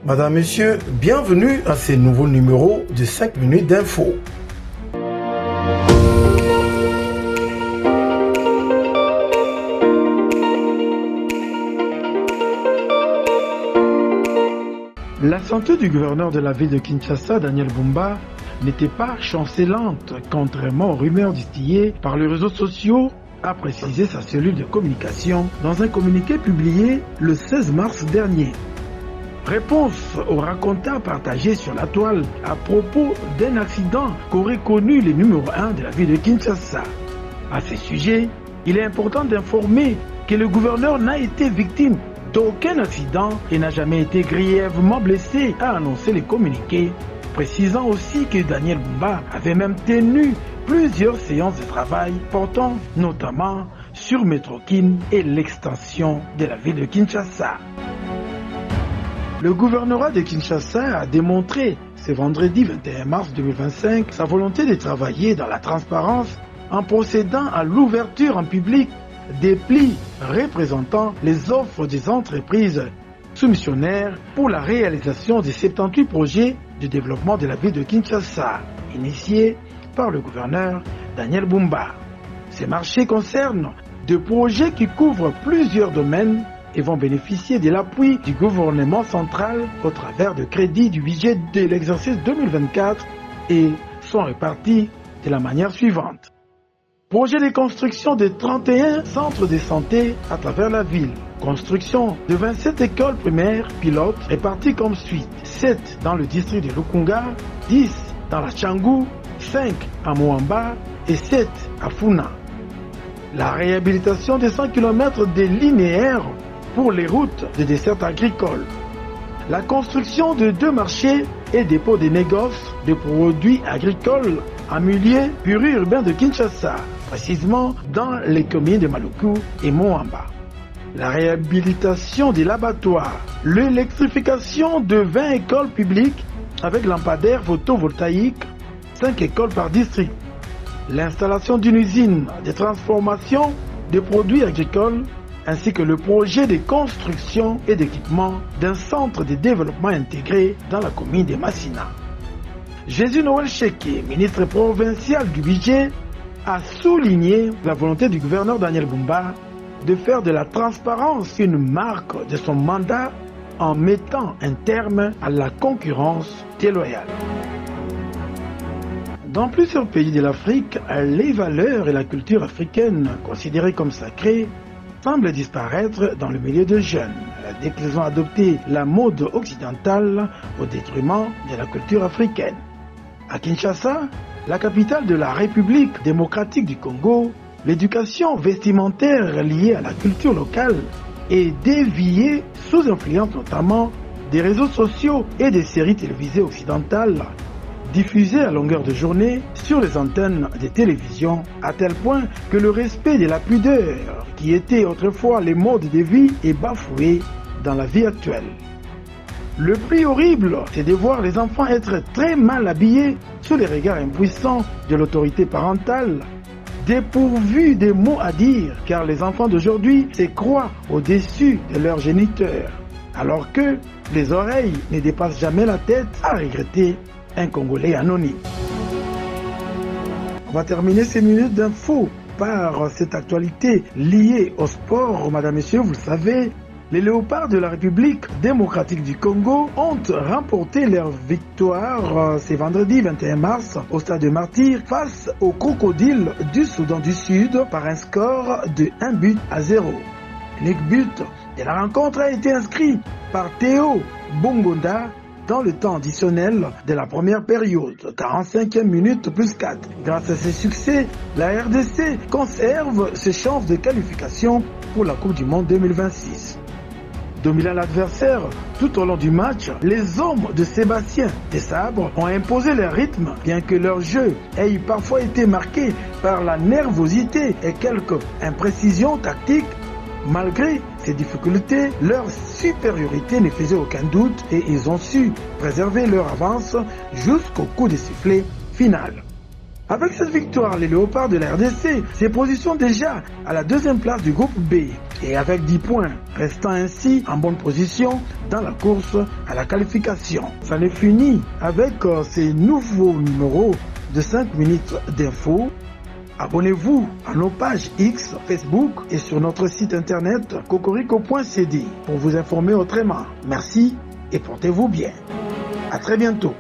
Madame, Monsieur, bienvenue à ce nouveau numéro de 5 minutes d'info. La santé du gouverneur de la ville de Kinshasa, Daniel Bumba, n'était pas chancelante, contrairement aux rumeurs distillées par les réseaux sociaux, a précisé sa cellule de communication dans un communiqué publié le 16 mars dernier. Réponse au racontage partagé sur la toile à propos d'un accident qu'aurait connu le numéro 1 de la ville de Kinshasa. À ce sujet, il est important d'informer que le gouverneur n'a été victime d'aucun accident et n'a jamais été grièvement blessé, a annoncé le communiqué, précisant aussi que Daniel Bumba avait même tenu plusieurs séances de travail portant notamment sur Métrokin et l'extension de la ville de Kinshasa. Le gouvernorat de Kinshasa a démontré ce vendredi 21 mars 2025 sa volonté de travailler dans la transparence en procédant à l'ouverture en public des plis représentant les offres des entreprises soumissionnaires pour la réalisation des 78 projets de développement de la ville de Kinshasa, initiés par le gouverneur Daniel Bumba. Ces marchés concernent des projets qui couvrent plusieurs domaines et vont bénéficier de l'appui du gouvernement central au travers de crédits du budget de l'exercice 2024 et sont répartis de la manière suivante. Projet de construction de 31 centres de santé à travers la ville. Construction de 27 écoles primaires pilotes réparties comme suit. 7 dans le district de Lukunga, 10 dans la Tchangou, 5 à Moamba et 7 à Funa. La réhabilitation de 100 km de linéaires pour les routes de dessert agricole. La construction de 2 marchés et dépôts de négoce de produits agricoles en milieu périurbain de Kinshasa, précisément dans les communes de Maluku et Moamba. La réhabilitation des laboratoires, l'électrification de 20 écoles publiques avec lampadaires photovoltaïques, 5 écoles par district, l'installation d'une usine de transformation de produits agricoles, ainsi que le projet de construction et d'équipement d'un centre de développement intégré dans la commune de Massina. Jésus Noël Cheke, ministre provincial du budget, a souligné la volonté du gouverneur Daniel Bumba de faire de la transparence une marque de son mandat en mettant un terme à la concurrence déloyale. Dans plusieurs pays de l'Afrique, les valeurs et la culture africaine considérées comme sacrées semblent disparaître dans le milieu de jeunes, dès qu'ils ont adopté la mode occidentale au détriment de la culture africaine. À Kinshasa, la capitale de la République démocratique du Congo, l'éducation vestimentaire liée à la culture locale est déviée sous influence notamment des réseaux sociaux et des séries télévisées occidentales diffusées à longueur de journée sur les antennes des télévisions, à tel point que le respect de la pudeur, qui était autrefois les modes de vie, est bafoué dans la vie actuelle. Le prix horrible, c'est de voir les enfants être très mal habillés sous les regards impuissants de l'autorité parentale, dépourvus de mots à dire, car les enfants d'aujourd'hui se croient au-dessus de leurs géniteurs, alors que les oreilles ne dépassent jamais la tête, à regretter un Congolais anonyme. On va terminer ces minutes d'info par cette actualité liée au sport. Madame, Messieurs, vous le savez, les Léopards de la République démocratique du Congo ont remporté leur victoire ce vendredi 21 mars au stade de Martyrs face aux Crocodiles du Soudan du Sud par un score de 1-0. L'unique but de la rencontre a été inscrit par Théo Bongonda dans le temps additionnel de la première période, 45e minute plus 4. Grâce à ce succès, la RDC conserve ses chances de qualification pour la Coupe du Monde 2026. Dominant l'adversaire tout au long du match, les hommes de Sébastien Desabre ont imposé leur rythme, bien que leur jeu ait parfois été marqué par la nervosité et quelques imprécisions tactiques. Malgré ces difficultés, leur supériorité ne faisait aucun doute et ils ont su préserver leur avance jusqu'au coup de sifflet final. Avec cette victoire, les Léopards de la RDC se positionnent déjà à la deuxième place du groupe B et avec 10 points, restant ainsi en bonne position dans la course à la qualification. Ça n'est fini avec ces nouveaux numéros de 5 minutes d'infos. Abonnez-vous à nos pages X, Facebook et sur notre site internet cocorico.cd pour vous informer autrement. Merci et portez-vous bien. À très bientôt.